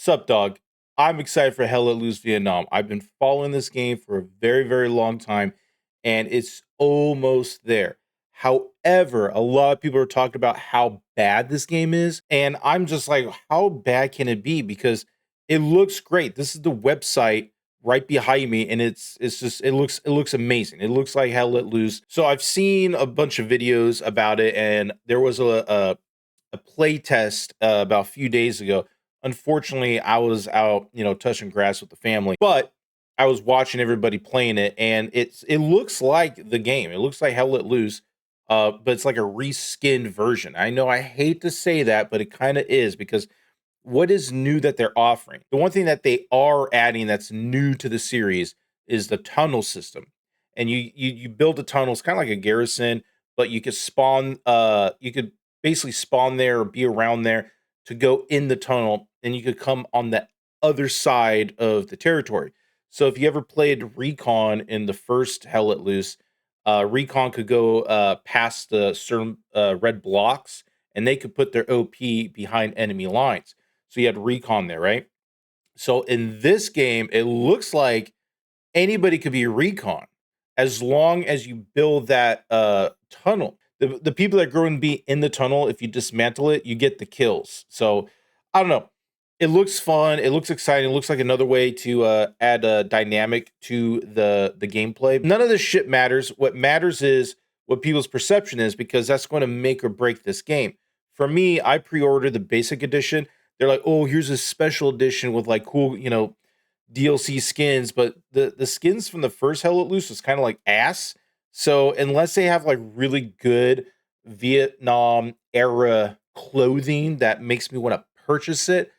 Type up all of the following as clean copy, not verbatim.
Sup, dog? I'm excited for Hell Let Loose Vietnam. I've been following this game for a very, very long time, and it's almost there. However, a lot of people are talking about how bad this game is, and I'm just like, how bad can it be? Because it looks great. This is the website right behind me, and it's just it looks amazing. It looks like Hell Let Loose. So I've seen a bunch of videos about it, and there was a play test about a few days ago. Unfortunately, I was out, touching grass with the family, but I was watching everybody playing it, and it looks like the game. It looks like Hell Let Loose, but it's like a reskinned version. I know I hate to say that, but it kind of is because what is new that they're offering? The one thing that they are adding that's new to the series is the tunnel system. And you build a tunnel, it's kind of like a garrison, but you could spawn you could basically spawn there or be around there to go in the tunnel, and you could come on the other side of the territory. So if you ever played Recon in the first Hell Let Loose, Recon could go past the certain red blocks, and they could put their OP behind enemy lines. So you had Recon there, right? So in this game, it looks like anybody could be Recon as long as you build that tunnel. The people that grow and be in the tunnel, if you dismantle it, you get the kills. So I don't know. It looks fun. It looks exciting. It looks like another way to add a dynamic to the gameplay. None of this shit matters. What matters is what people's perception is, because that's going to make or break this game. For me, I pre-ordered the basic edition. They're like, oh, here's a special edition with like cool, DLC skins, but the skins from the first Hell Let Loose was kind of like ass. So unless they have like really good Vietnam era clothing that makes me want to purchase it,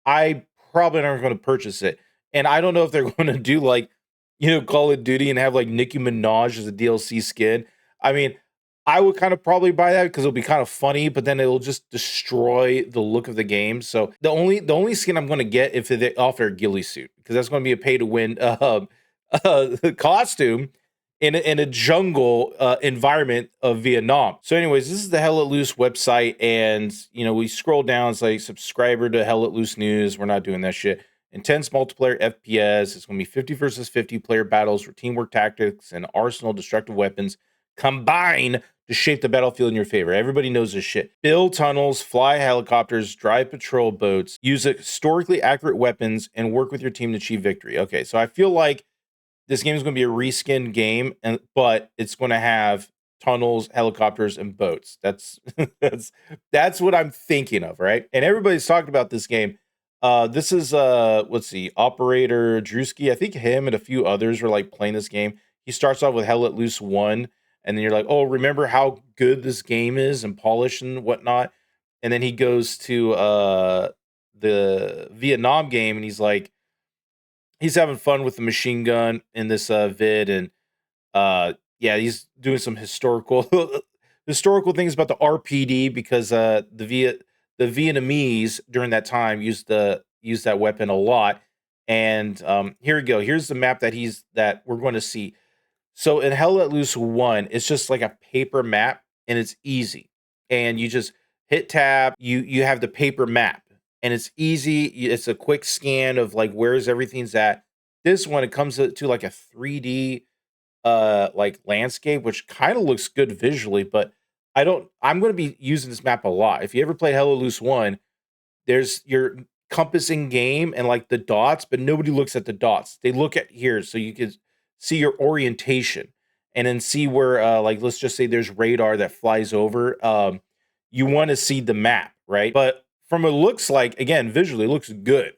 I probably not going to purchase it. And I don't know if they're going to do like, Call of Duty and have like Nicki Minaj as a DLC skin. I mean, I would kind of probably buy that because it'll be kind of funny, but then it'll just destroy the look of the game. So the only skin I'm going to get if they offer a ghillie suit, because that's going to be a pay to win costume in a jungle environment of Vietnam. So, anyways, this is the Hell Let Loose website, and we scroll down. It's like subscriber to Hell Let Loose news. We're not doing that shit. Intense multiplayer FPS. It's going to be 50 versus 50 player battles for teamwork tactics and arsenal destructive weapons combine to shape the battlefield in your favor. Everybody knows this shit. Build tunnels, fly helicopters, drive patrol boats, use historically accurate weapons, and work with your team to achieve victory. Okay, so I feel like this game is going to be a reskinned game, but it's going to have tunnels, helicopters, and boats. That's that's what I'm thinking of, right? And everybody's talking about this game. This is let's see, Operator Drewski. I think him and a few others were like playing this game. He starts off with Hell Let Loose 1, and then you're like, oh, remember how good this game is and polished and whatnot. And then he goes to the Vietnam game, and he's like, he's having fun with the machine gun in this vid, and yeah, he's doing some historical historical things about the RPD, because the Vietnamese during that time used that weapon a lot. And here we go. Here's the map that we're going to see. So in Hell Let Loose 1, it's just like a paper map, and it's easy. And you just hit tab, you have the paper map, and it's easy. It's a quick scan of like where's everything's at. This one, it comes to like a 3D like landscape, which kind of looks good visually, but I'm going to be using this map a lot. If you ever play Hell Let Loose 1, there's your compassing game and like the dots, but nobody looks at the dots. They look at here, so you can see your orientation, and then see where like let's just say there's radar that flies over. You want to see the map, right? But from it looks like, again, visually it looks good.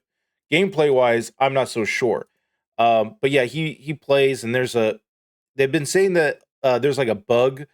Gameplay wise, I'm not so sure. But yeah, he plays, and they've been saying that there's like a bug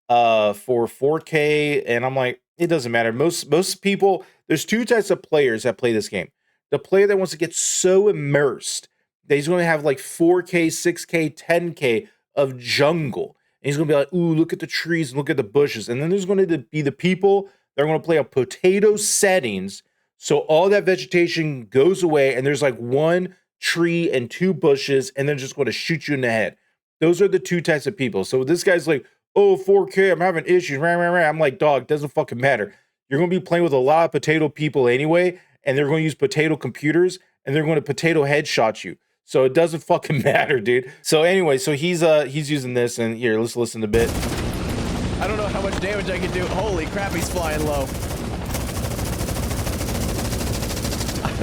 for 4K, and I'm like, it doesn't matter. Most people, there's two types of players that play this game. The player that wants to get so immersed that he's going to have like 4K, 6K, 10K of jungle, and he's going to be like, ooh, look at the trees and look at the bushes. And then there's going to be the people that are going to play on potato settings, so all that vegetation goes away, and there's like one tree and two bushes, and they're just going to shoot you in the head. Those are the two types of people. So this guy's like, oh, 4K, I'm having issues. I'm like, dog, doesn't fucking matter. You're going to be playing with a lot of potato people anyway, and they're going to use potato computers, and they're going to potato headshot you. So it doesn't fucking matter, dude. So anyway, so he's using this, and here, let's listen a bit. I don't know how much damage I can do. Holy crap, he's flying low.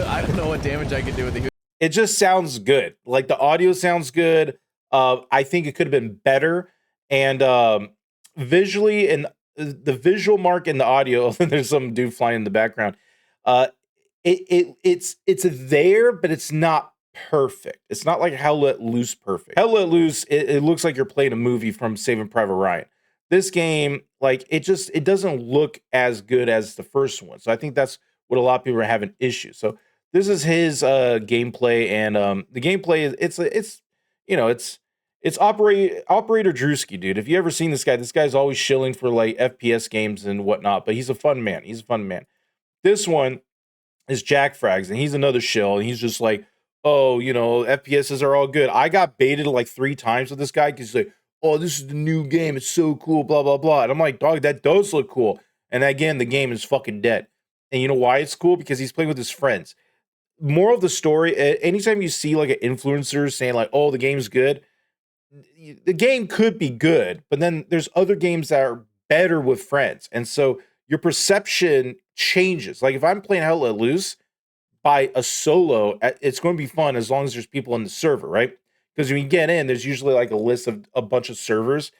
I don't know what damage I can do with the. It just sounds good. Like the audio sounds good. I think it could have been better, and visually, and the visual mark in the audio. There's some dude flying in the background. It's there, but it's not perfect. It's not like Hell Let Loose perfect. Hell Let Loose, it looks like you're playing a movie from Saving Private Ryan. This game, like it doesn't look as good as the first one. So I think that's what a lot of people are having issues. So this is his gameplay, and the gameplay is it's Operator Drewski, dude. If you ever seen this guy's always shilling for like FPS games and whatnot, but he's a fun man. He's a fun man. This one is Jack Frags, and he's another shill, and he's just like, oh, FPSs are all good. I got baited like 3 times with this guy because he's like, oh, this is the new game. It's so cool, blah, blah, blah. And I'm like, dog, that does look cool. And again, the game is fucking dead. And you know why it's cool? Because he's playing with his friends. Moral of the story, anytime you see like an influencer saying like, oh, the game's good, the game could be good, but then there's other games that are better with friends. And so your perception changes. Like if I'm playing Hell Let Loose by a solo, it's going to be fun as long as there's people in the server, right? Because when you get in, there's usually like a list of a bunch of servers.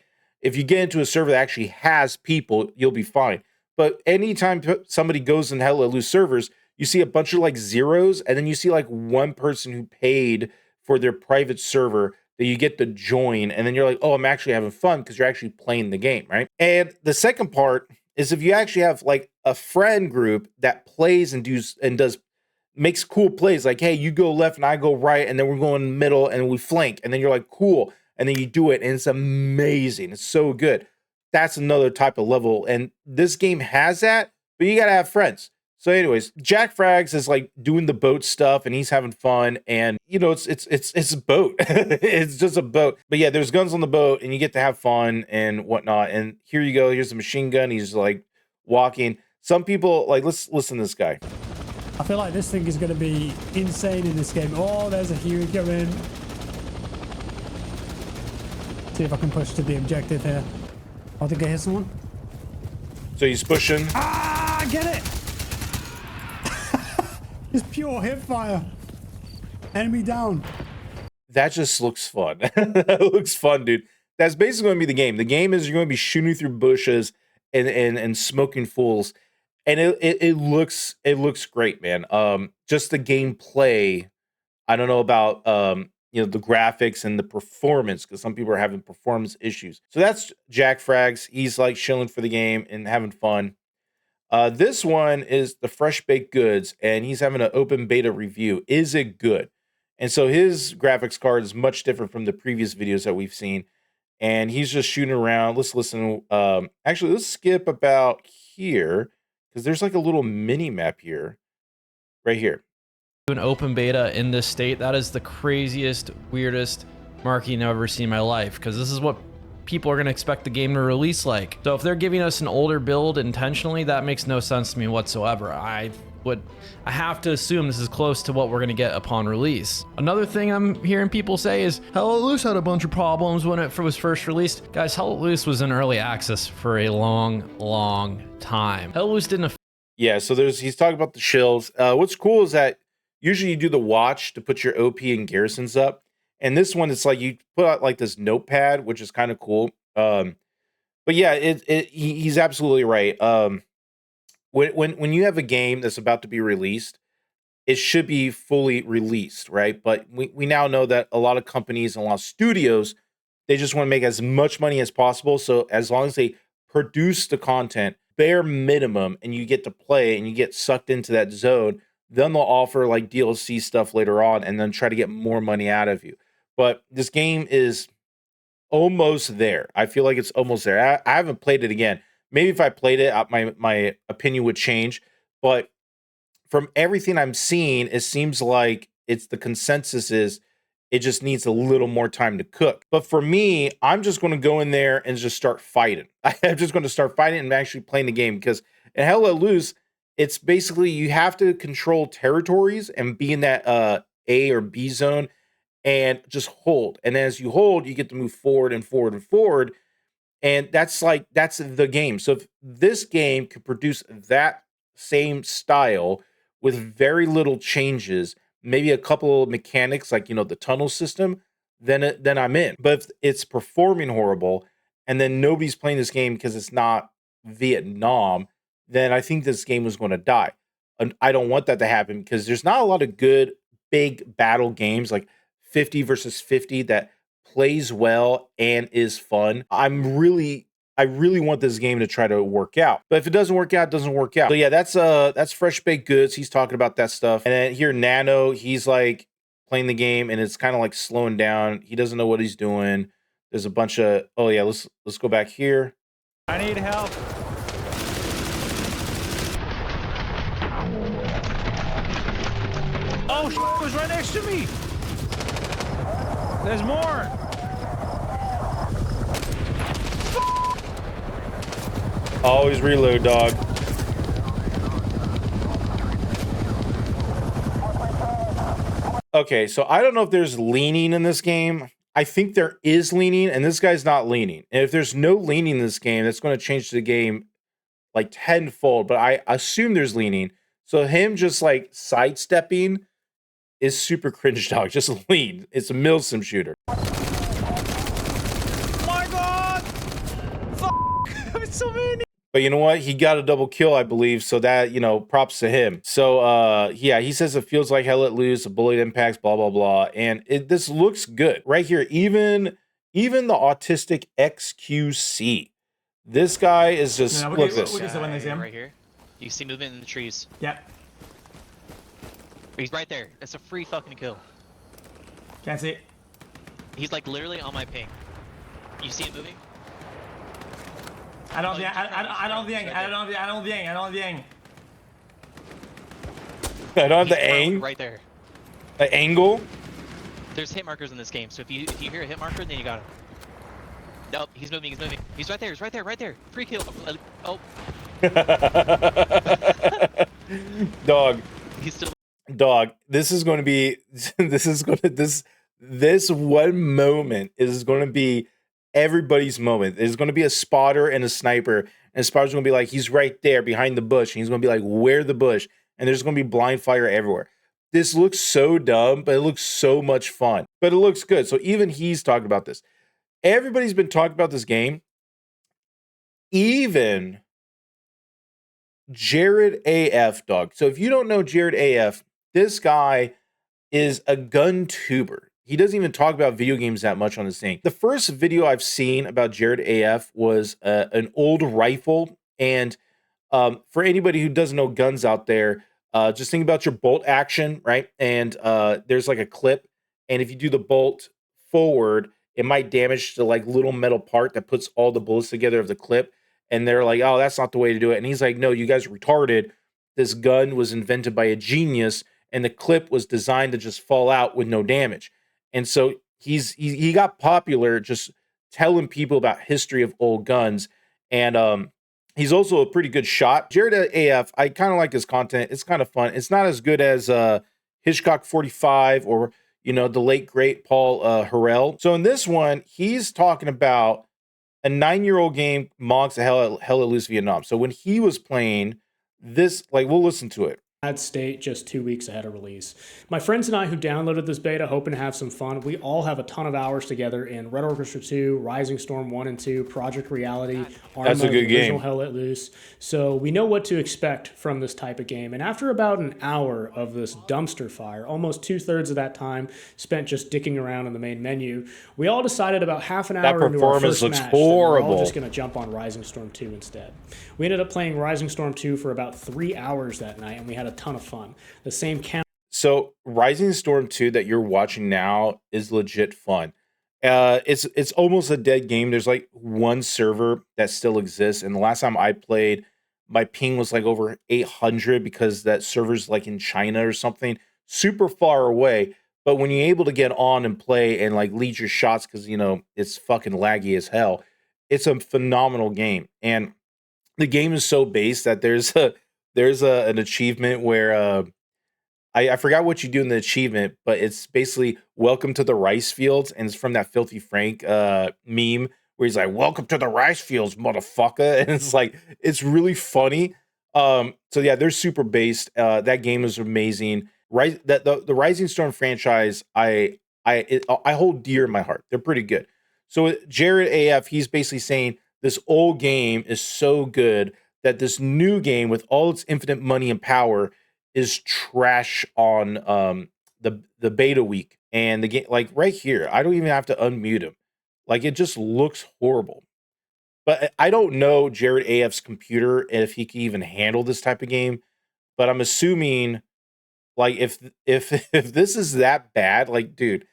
If you get into a server that actually has people, you'll be fine. But anytime somebody goes in Hell Let Loose servers, you see a bunch of like zeros, and then you see like one person who paid for their private server that you get to join, and then you're like, oh, I'm actually having fun because you're actually playing the game, right? And the second part is if you actually have like a friend group that plays and does makes cool plays, like, hey, you go left and I go right, and then we're going in the middle and we flank, and then you're like, cool, and then you do it, and it's amazing. It's so good. That's another type of level, and this game has that, but you gotta have friends. So anyways, Jack Frags is like doing the boat stuff, and he's having fun, and it's a boat. It's just a boat. But yeah, there's guns on the boat, and you get to have fun and whatnot. And here you go. Here's a machine gun. He's like walking. Some people like, let's listen to this guy. I feel like this thing is going to be insane in this game. Oh, there's a Huey coming. See if I can push to the objective here. I think I hit someone. So he's pushing. Ah, get it! Just pure hip fire. Enemy down. That just looks fun. That looks fun, dude. That's basically going to be the game. The game is you're going to be shooting through bushes and smoking fools. And it looks great, man. Just the gameplay. I don't know about the graphics and the performance, because some people are having performance issues. So that's Jack Frags. He's like chilling for the game and having fun. This one is the Fresh Baked Goods, and he's having an open beta review. Is it good? And so his graphics card is much different from the previous videos that we've seen, and he's just shooting around. Let's listen. Actually, let's skip about here, because there's like a little mini map here, right here. An open beta in this state, that is the craziest, weirdest marketing I've ever seen in my life, because this is what people are going to expect the game to release like. So if they're giving us an older build intentionally, that makes no sense to me whatsoever. I have to assume this is close to what we're going to get upon release. Another thing I'm hearing people say is Hell Let Loose had a bunch of problems when it was first released. Guys, Hell Let Loose was in early access for a long time. Hell Let Loose didn't. Yeah, so he's talking about the shills. What's cool is that usually you do the watch to put your OP and garrisons up. And this one, it's like you put out like this notepad, which is kind of cool. But yeah, he's absolutely right. When you have a game that's about to be released, it should be fully released, right? But we now know that a lot of companies and a lot of studios, they just want to make as much money as possible. So as long as they produce the content, bare minimum, and you get to play and you get sucked into that zone, then they'll offer like DLC stuff later on and then try to get more money out of you. But this game is almost there. I feel like it's almost there. I haven't played it again. Maybe if I played it, my opinion would change. But from everything I'm seeing, it seems like the consensus is it just needs a little more time to cook. But for me, I'm just going to go in there and just start fighting. I'm just going to start fighting and actually playing the game, because in Hell Let Loose, It's basically you have to control territories and be in that A or B zone and just hold. And as you hold, you get to move forward and forward and forward. And that's the game. So if this game could produce that same style with very little changes, maybe a couple of mechanics like the tunnel system, then I'm in. But if it's performing horrible and then nobody's playing this game because it's not Vietnam, then I think this game was going to die. And I don't want that to happen because there's not a lot of good big battle games like 50 versus 50 that plays well and is fun. I really want this game to try to work out. But if it doesn't work out, it doesn't work out. So yeah, that's Fresh Baked Goods. He's talking about that stuff. And then here Nano, he's like playing the game and it's kind of like slowing down. He doesn't know what he's doing. There's a bunch of let's go back here. I need help. Oh, it was right next to me. There's more. Always reload, dog. Okay, so I don't know if there's leaning in this game. I think there is leaning, and this guy's not leaning. And if there's no leaning in this game, that's going to change the game like tenfold. But I assume there's leaning. So him just like sidestepping is super cringe, dog. Just lean. It's a milsim shooter. My God! Fuck! So many. But you know what? He got a double kill, I believe. So that, props to him. So, yeah, he says it feels like hell let loose, the bullet impacts, blah, blah, blah. And this looks good. Right here, even the autistic XQC. This guy is just, look at this. Right here. You see movement in the trees. Yep. He's right there. It's a free fucking kill. Can't see it. He's like literally on my ping. You see him moving? I don't think I don't the ang. I don't have the ang. Right there. The angle. There's hit markers in this game, so if you hear a hit marker, then you got him. Nope, he's moving. He's right there. He's right there. Free kill. Oh. Dog. He's still. Dog. This is going to be. This one moment is going to be everybody's moment. There's going to be a spotter and a sniper, and the spotter's going to be like, he's right there behind the bush, and he's going to be like, where the bush? And there's going to be blind fire everywhere. This looks so dumb, but it looks so much fun. But it looks good. So even he's talking about this. Everybody's been talking about this game. Even Jared AF, dog. So if you don't know Jared AF, this guy is a gun tuber. He doesn't even talk about video games that much on his thing. The first video I've seen about Jared AF was an old rifle. And for anybody who doesn't know guns out there, just think about your bolt action, right? And there's like a clip. And if you do the bolt forward, it might damage the like little metal part that puts all the bullets together of the clip. And they're like, oh, that's not the way to do it. And he's like, no, you guys are retarded. This gun was invented by a genius, and the clip was designed to just fall out with no damage. And so he got popular just telling people about history of old guns. And he's also a pretty good shot. Jared AF, I kind of like his content. It's kind of fun. It's not as good as Hitchcock 45 or, the late, great Paul Harrell. So in this one, he's talking about a 9-year-old game, Monks of Hell Let Loose Vietnam. So when he was playing this, like, we'll listen to it. State just 2 weeks ahead of release. My friends and I who downloaded this beta hoping to have some fun. We all have a ton of hours together in Red Orchestra 2, Rising Storm 1 and 2, Project Reality, That's a good game. Hell Let Loose. So we know what to expect from this type of game. And after about an hour of this dumpster fire, almost 2/3 of that time spent just dicking around in the main menu, we all decided about half an hour into our first match that we're all just going to jump on Rising Storm 2 instead. We ended up playing Rising Storm 2 for about 3 hours that night, and we had a ton of fun. The same count. So Rising Storm 2 that you're watching now is legit fun. It's almost a dead game. There's like one server that still exists, and the last time I played, my ping was like over 800 because that server's like in China or something, super far away. But when you're able to get on and play and like lead your shots, because it's fucking laggy as hell, it's a phenomenal game. And the game is so based that there's an achievement where I forgot what you do in the achievement, but it's basically welcome to the rice fields, and it's from that Filthy Frank meme where he's like, welcome to the rice fields, motherfucker. And it's like, it's really funny. So yeah, they're super based. That game is amazing. The Rising Storm franchise, I hold dear in my heart. They're pretty good. So Jared AF, he's basically saying this old game is so good that this new game with all its infinite money and power is trash on the beta week. And the game, like right here, I don't even have to unmute him. Like it just looks horrible. But I don't know Jared AF's computer and if he can even handle this type of game. But I'm assuming like if if this is that bad, like dude,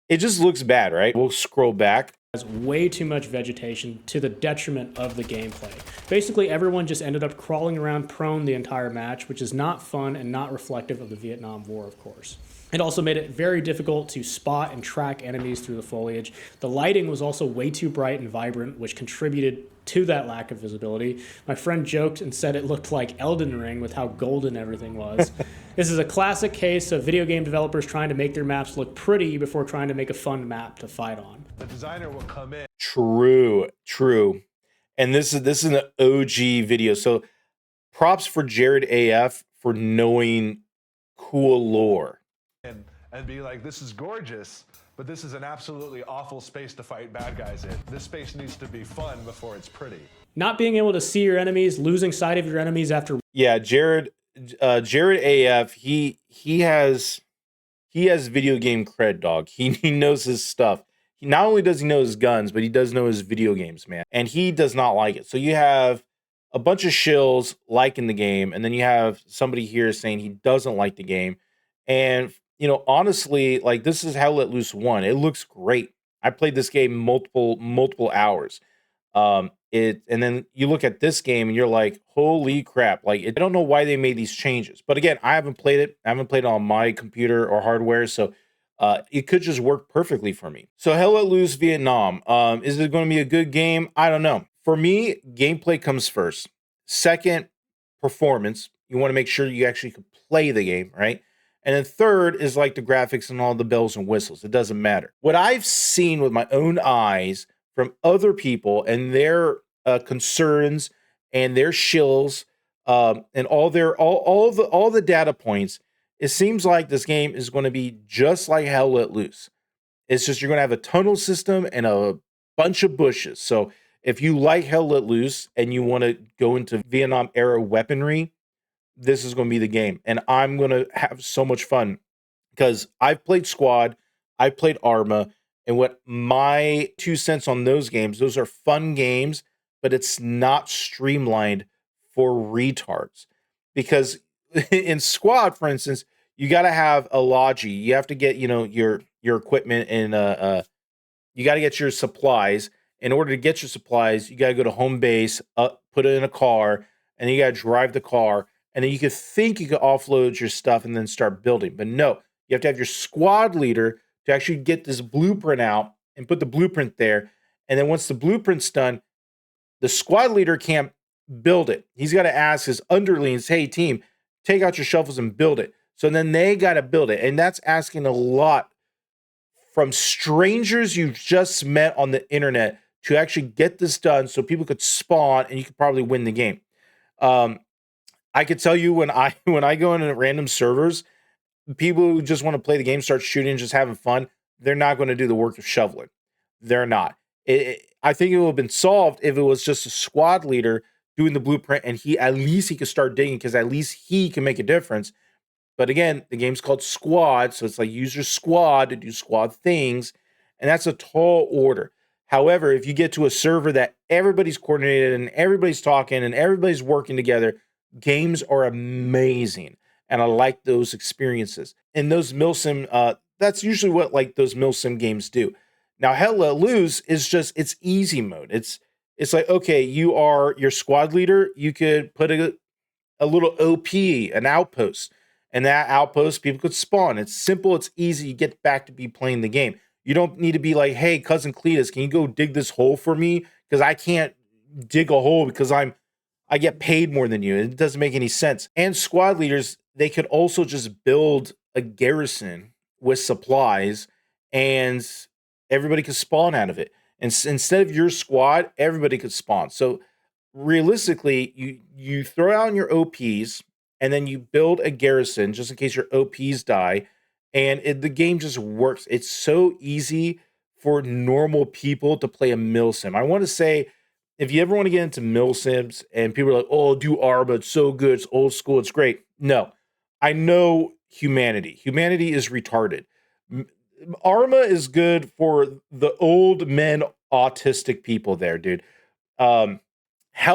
it just looks bad, right? We'll scroll back. Has way too much vegetation to the detriment of the gameplay. Basically, everyone just ended up crawling around prone the entire match, which is not fun and not reflective of the Vietnam War, of course. It also made it very difficult to spot and track enemies through the foliage. The lighting was also way too bright and vibrant, which contributed to that lack of visibility. My friend joked and said it looked like Elden Ring with how golden everything was. This is a classic case of video game developers trying to make their maps look pretty before trying to make a fun map to fight on. The designer will come in. True. And this is an OG video. So props for Jared AF for knowing cool lore. And be like, this is gorgeous, but this is an absolutely awful space to fight bad guys in. This space needs to be fun before it's pretty. Not being able to see your enemies, losing sight of your enemies after. Yeah, Jared AF, he has video game cred, dog. He knows his stuff. He not only does he know his guns, but he does know his video games, man. And he does not like it. So you have a bunch of shills liking the game, and then you have somebody here saying he doesn't like the game. And you know, honestly, like this is Hell Let Loose 1. It looks great. I played this game multiple hours. And then you look at this game and you're like, holy crap. Like, I don't know why they made these changes. But again, I haven't played it. I haven't played it on my computer or hardware. So it could just work perfectly for me. So Hell Let Loose Vietnam. Is it going to be a good game? I don't know. For me, gameplay comes first. Second, performance. You want to make sure you actually can play the game, right? And then third is like the graphics and all the bells and whistles. It doesn't matter. What I've seen with my own eyes from other people and their concerns and their shills and all the data points, it seems like this game is going to be just like Hell Let Loose. It's just you're going to have a tunnel system and a bunch of bushes. So if you like Hell Let Loose and you want to go into Vietnam era weaponry, this is going to be the game. And I'm going to have so much fun because I've played Squad, I played Arma, and what my 2 cents on those games, those are fun games, but it's not streamlined for retards. Because in Squad, for instance, you got to have a logi. You have to get, you know, your equipment and you got to get your supplies. In order to get your supplies, you got to go to home base, put it in a car, and then you got to drive the car. And then you could think you could offload your stuff and then start building. But no, you have to have your squad leader to actually get this blueprint out and put the blueprint there. And then once the blueprint's done, the squad leader can't build it. He's got to ask his underlings, hey, team, take out your shovels and build it. So then they got to build it. And that's asking a lot from strangers you've just met on the internet to actually get this done so people could spawn and you could probably win the game. I could tell you when I go into random servers, people who just want to play the game, start shooting, just having fun, they're not going to do the work of shoveling. They're not. I think it would have been solved if it was just a squad leader doing the blueprint and at least he could start digging because at least he can make a difference. But again, the game's called Squad, so it's like use your squad to do squad things, and that's a tall order. However, if you get to a server that everybody's coordinated and everybody's talking and everybody's working together, games are amazing, and I like those experiences. And those milsim, that's usually what like those milsim games do. Now, Hell Let Loose is just it's easy mode. It's like okay, you are your squad leader. You could put a little OP, an outpost, and that outpost people could spawn. It's simple. It's easy. You get back to be playing the game. You don't need to be like, hey, cousin Cletus, can you go dig this hole for me? Because I can't dig a hole because I'm I get paid more than you. It doesn't make any sense. And squad leaders, they could also just build a garrison with supplies and everybody could spawn out of it. And instead of your squad, everybody could spawn. So realistically, you throw out your OPs and then you build a garrison just in case your OPs die. And the game just works. It's so easy for normal people to play a milsim. I want to say, if you ever want to get into milsims and people are like, oh, do Arma, it's so good, it's old school, it's great. No, I know humanity. Humanity is retarded. Arma is good for the old men, autistic people there, dude. Hell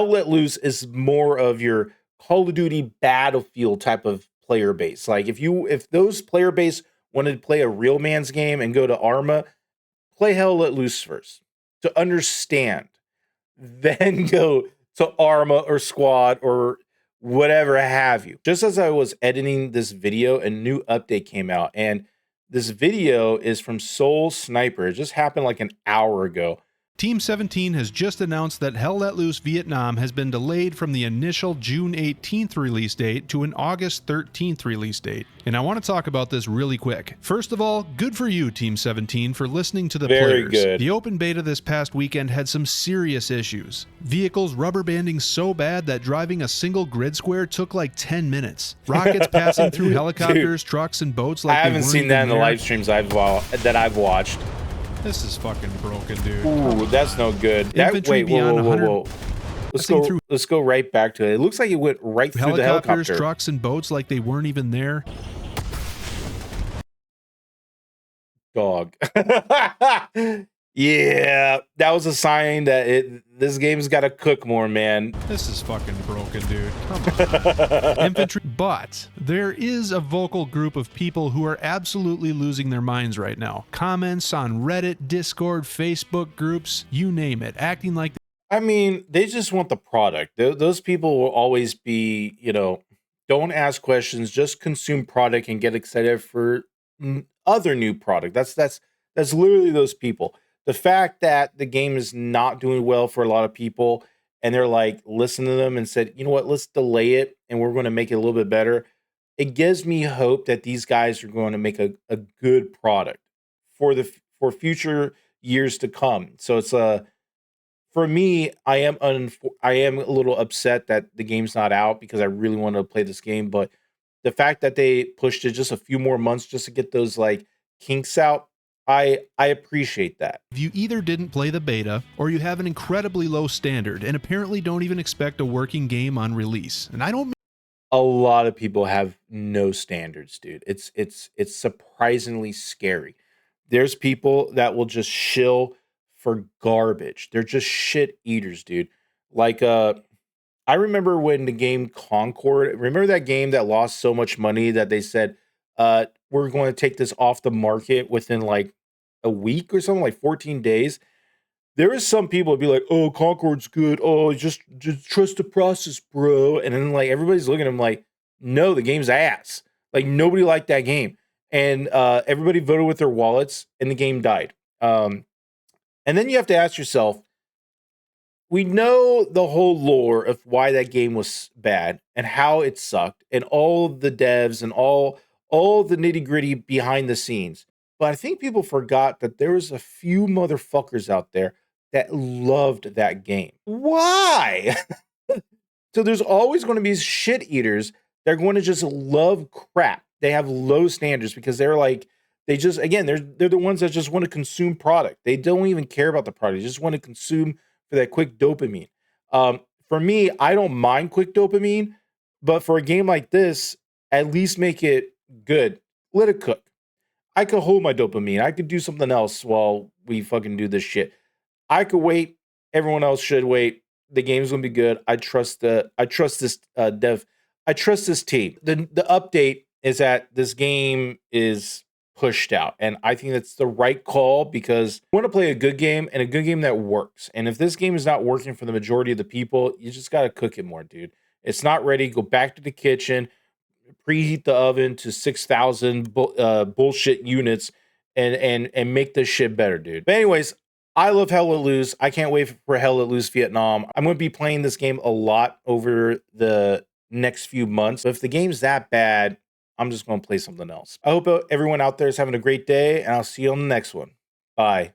Let Loose is more of your Call of Duty Battlefield type of player base. Like if those player base wanted to play a real man's game and go to Arma, play Hell Let Loose first to understand. Then go to Arma or Squad or whatever have you. Just as I was editing this video, a new update came out, and this video is from Soul Sniper. It just happened like an hour ago. Team 17 has just announced that Hell Let Loose Vietnam has been delayed from the initial June 18th release date to an August 13th release date. And I want to talk about this really quick. First of all, good for you, Team 17, for listening to the Very players. good. The open beta this past weekend had some serious issues. Vehicles rubber banding so bad that driving a single grid square took like 10 minutes. Rockets passing through helicopters, trucks, and boats like I haven't seen that in the there. live streams that I've watched. This is fucking broken, dude. Ooh, that's no good. Infantry beyond 100 Let's go right back to it. It looks like it went right through the helicopters, helicopter. trucks, and boats like they weren't even there. Dog. Yeah, that was a sign that this game's got to cook more, man. This is fucking broken, dude. Come on. Infantry. But there is a vocal group of people who are absolutely losing their minds right now. Comments on Reddit, Discord, Facebook groups, you name it, acting like I mean, they just want the product. Those people will always be, don't ask questions, just consume product and get excited for other new product. That's literally those people. The fact that the game is not doing well for a lot of people and they're like, listen to them and said, you know what, let's delay it and we're going to make it a little bit better. It gives me hope that these guys are going to make a good product for future years to come. So it's for me, I am a little upset that the game's not out because I really want to play this game. But the fact that they pushed it just a few more months just to get those like kinks out, I appreciate that. you either didn't play the beta or you have an incredibly low standard and apparently don't even expect a working game on release. And I don't A lot of people have no standards, dude. It's surprisingly scary. There's people that will just shill for garbage. They're just shit eaters, dude. Like I remember when the game Concord, remember that game that lost so much money that they said we're going to take this off the market within like a week or something, like 14 days. There is some people would be like, oh, Concord's good. Oh, just trust the process, bro. And then like everybody's looking at him like, no, the game's ass. Like nobody liked that game. And everybody voted with their wallets and the game died. And then you have to ask yourself, we know the whole lore of why that game was bad and how it sucked and all the devs and all the nitty gritty behind the scenes. But I think people forgot that there was a few motherfuckers out there that loved that game. Why? So there's always going to be shit eaters that are going to just love crap. They have low standards because they're like, they're the ones that just want to consume product. They don't even care about the product. They just want to consume for that quick dopamine. For me, I don't mind quick dopamine, but for a game like this, at least make it good. Let it cook. I could hold my dopamine. I could do something else while we fucking do this shit. I could wait. Everyone else should wait. The game's gonna be good. I trust this dev. I trust this team. The update is that this game is pushed out, and I think that's the right call because you want to play a good game and a good game that works. And if this game is not working for the majority of the people, you just gotta cook it more, dude. It's not ready. Go back to the kitchen, preheat the oven to 6,000 bullshit units, and make this shit better, dude. But anyways, I love Hell Let Loose. I can't wait for Hell Let Loose Vietnam. I'm going to be playing this game a lot over the next few months. But if the game's that bad, I'm just going to play something else. I hope everyone out there is having a great day, and I'll see you on the next one. Bye.